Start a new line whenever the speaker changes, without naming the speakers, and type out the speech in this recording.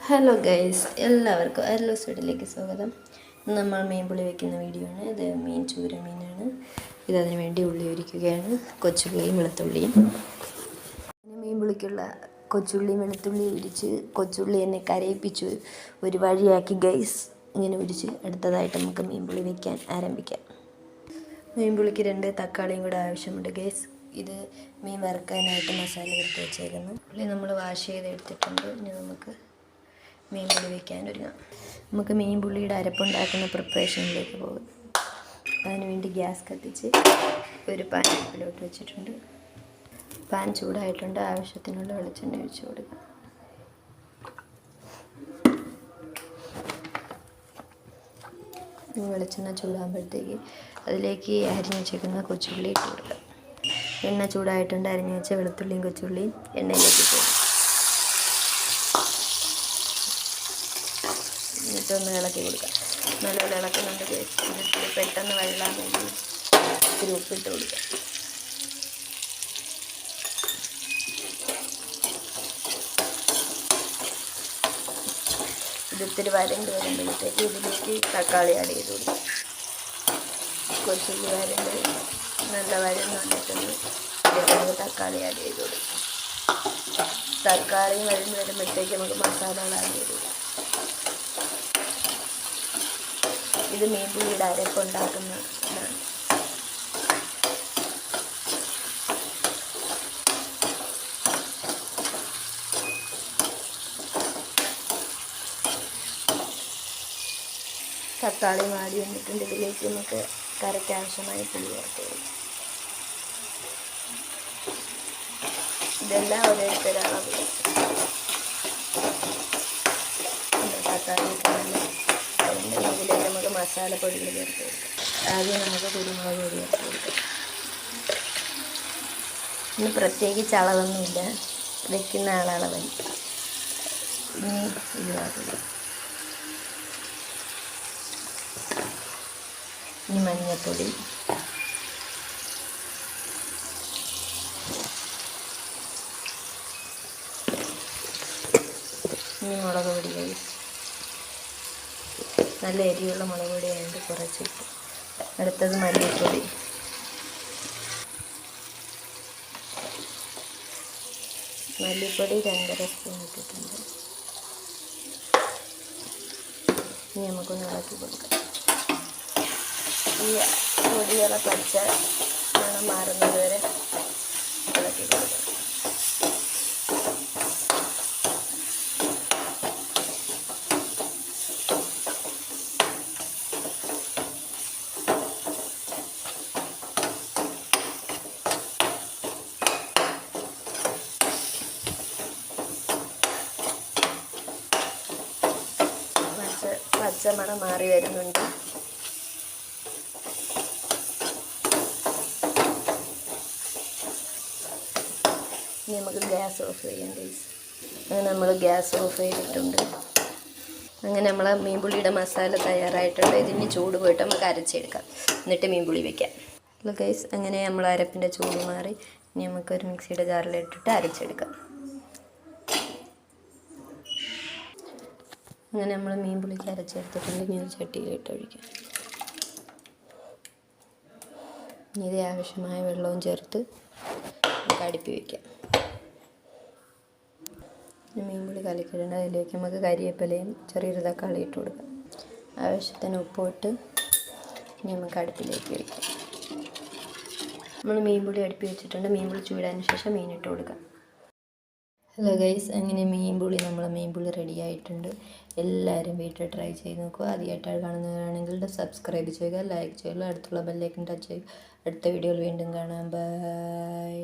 Hello guys, എല്ലാവർക്കും എല്ലോസ് വീട്ടിലേക്ക് സ്വാഗതം. നമ്മൾ മീൻ പുളി വയ്ക്കുന്ന വീഡിയോ ആണ്. ഇത് ചൂര മീനാണ്. ഇതിന് വേണ്ടി ഉള്ളി ഒരുക്കുകയാണ്, കൊച്ചുള്ളിയും വെളുത്തുള്ളിയും. മീൻ പുളിക്കുള്ള കൊച്ചുള്ളിയും വെളുത്തുള്ളി ഉരിച്ച് കൊച്ചുള്ളി എന്നെ കരയിപ്പിച്ച് ഒരു വഴിയാക്കി ഗൈസ്. ഇങ്ങനെ ഉരിച്ച് അടുത്തതായിട്ട് നമുക്ക് മീൻ പുളി വയ്ക്കാൻ ആരംഭിക്കാം. മീൻ പുളിക്ക് 2 തക്കാളിയും കൂടെ ആവശ്യമുണ്ട് ഗൈസ്. ഇത് മീൻ വറുക്കാനായിട്ട് മസാല എടുത്ത് വെച്ചേക്കുന്നു. പുളി നമ്മൾ വാഷ് ചെയ്തെടുത്തിട്ടുണ്ട്. ഇനി നമുക്ക് മീൻ പുളി വയ്ക്കാൻ ഒരുങ്ങാം. നമുക്ക് മീൻ പുളിയുടെ അരപ്പുണ്ടാക്കുന്ന പ്രിപ്പറേഷനിലേക്ക് പോകും. അതിനുവേണ്ടി ഗ്യാസ് കത്തിച്ച് ഒരു പാൻ അടുപ്പിലോട്ട് വെച്ചിട്ടുണ്ട്. പാൻ ചൂടായിട്ടുണ്ട്. ആവശ്യത്തിനുള്ള വെളിച്ചെണ്ണ ഒഴിച്ച് കൊടുക്കുക. വെളിച്ചെണ്ണ ചൂടാകുമ്പോഴത്തേക്ക് അതിലേക്ക് അരിഞ്ഞ് വെച്ചേക്കുന്ന കൊച്ചുള്ളി ഇട്ട് കൊടുക്കുക. എണ്ണ ചൂടായിട്ടുണ്ട്. അരിഞ്ഞ് വെച്ച വെളുത്തുള്ളിയും കൊച്ചുള്ളിയും എണ്ണയിലേക്ക് ഇട്ട് കൊടുക്കുക. എന്നിട്ടൊന്ന് ഇളക്കി കൊടുക്കുക. നല്ലപോലെ ഇളക്കുന്നുണ്ട്. ഇതിൽ പെട്ടെന്ന് വെള്ളം വേണ്ടി ഇത്തിരി ഉപ്പിട്ട് കൊടുക്കുക. ഇതിത്തിരി വരണ്ട് വരുമ്പോഴത്തേക്ക് ഇതിലേക്ക് തക്കാളി ആഡ് ചെയ്ത് കൊടുക്കുക. കൊച്ചുള്ളി വരണ്ട് നല്ല വരണ്ട് വന്നിട്ടുണ്ട്. ഇതിലേക്ക് തക്കാളി ആഡ് ചെയ്ത് കൊടുക്കുക. തക്കാളിയും വരണ്ട് വരുമ്പോഴത്തേക്ക് നമുക്ക് മസാലകൾ ആഡ് ചെയ്ത് കൊടുക്കാം. ഇത് മീൻ പുളിയുടെ അരപ്പുണ്ടാക്കുന്നതാണ്. തക്കാളി വാടി വന്നിട്ടുണ്ട്. ഇതിലേക്ക് നമുക്ക് കറിക്ക് ആവശ്യമായ പുളി ചേർത്ത് കൊടുക്കാം. ഇതെല്ലാം ഓരോരുത്തരളവ്. തക്കാളി ഇതിലേക്ക് നമുക്ക് മസാലപ്പൊടികൾ ചേർത്ത് കൊടുക്കാം. ആദ്യം നമുക്ക് കുരുമുളക് പൊടി ചേർത്ത് കൊടുക്കാം. ഇന്ന് പ്രത്യേകിച്ച് അളവൊന്നുമില്ല, വെക്കുന്ന ആളളവൻ. ഇനി ഇതാക്കുക. ഇനി മഞ്ഞൾപ്പൊടി, ഇനി മുളക് പൊടി. നല്ല എരിയുള്ള മുളക് പൊടി ആയതുകൊണ്ട് കുറച്ചിട്ട്. അടുത്തത് മല്ലിപ്പൊടി. മല്ലിപ്പൊടി 2.5 സ്പൂൺ ഇട്ടിട്ടുണ്ട്. ഇനി നമുക്കൊന്ന് ഇളക്കി കൊടുക്കാം. ഈ പൊടികളെ പച്ച മണം മാറുന്നത് വരെ ഇളക്കി കൊടുക്കാം. പച്ചമണം മാറി വരുന്നുണ്ട്. ഇനി നമുക്ക് ഗ്യാസ് ഓഫ് ചെയ്യാം ഗൈസ്. അങ്ങനെ നമ്മൾ ഗ്യാസ് ഓഫ് ചെയ്തിട്ടുണ്ട്. അങ്ങനെ നമ്മൾ മീൻപുളിയുടെ മസാല തയ്യാറായിട്ടുണ്ട്. ഇതിന് ചൂട് പോയിട്ട് നമുക്ക് അരച്ചെടുക്കാം. എന്നിട്ട് മീൻപുളി വയ്ക്കാം. ഹലോ ഗൈസ്, അങ്ങനെ നമ്മൾ അരപ്പിൻ്റെ ചൂട് മാറി. ഇനി നമുക്കൊരു മിക്സിയുടെ ജാറിലിട്ടിട്ട് അരച്ചെടുക്കാം. അങ്ങനെ നമ്മൾ മീൻ പുളിക്ക് അരച്ചെടുത്തിട്ടുണ്ട്. ഇനി ഒരു ചട്ടിയിലിട്ട് ഒഴിക്കാം. ഇനി ഇത് ആവശ്യമായ വെള്ളവും ചേർത്ത് നമുക്ക് അടുപ്പി വയ്ക്കാം. മീൻ പുളി കലക്കിയിട്ടുണ്ട്. അതിലേക്ക് നമുക്ക് കരിവേപ്പിലയും ചെറിയൊരു തക്കാളി ഇട്ട് കൊടുക്കാം. ആവശ്യത്തിന് ഉപ്പിട്ട് ഇനി നമുക്ക് അടുപ്പിലേക്ക് വയ്ക്കാം. നമ്മൾ മീൻ പുളി അടുപ്പി വെച്ചിട്ടുണ്ട്. മീൻ പുളി ചൂടാതിന് ശേഷം മീൻ ഇട്ട് കൊടുക്കാം. ഹലോ ഗൈസ്, അങ്ങനെ മീൻ പുളി റെഡി ആയിട്ടുണ്ട്. എല്ലാവരും വീട്ടിൽ ട്രൈ ചെയ്ത് നോക്കുക. ആദ്യമായിട്ടാണ് കാണുന്നവരാണെങ്കിൽ സബ്സ്ക്രൈബ് ചെയ്യുക, ലൈക്ക് ചെയ്യുക, അടുത്തുള്ള ബെല്ലൈക്കൺ ടച്ച് ചെയ്യുക. അടുത്ത വീഡിയോയിൽ വീണ്ടും കാണാം. ബൈ.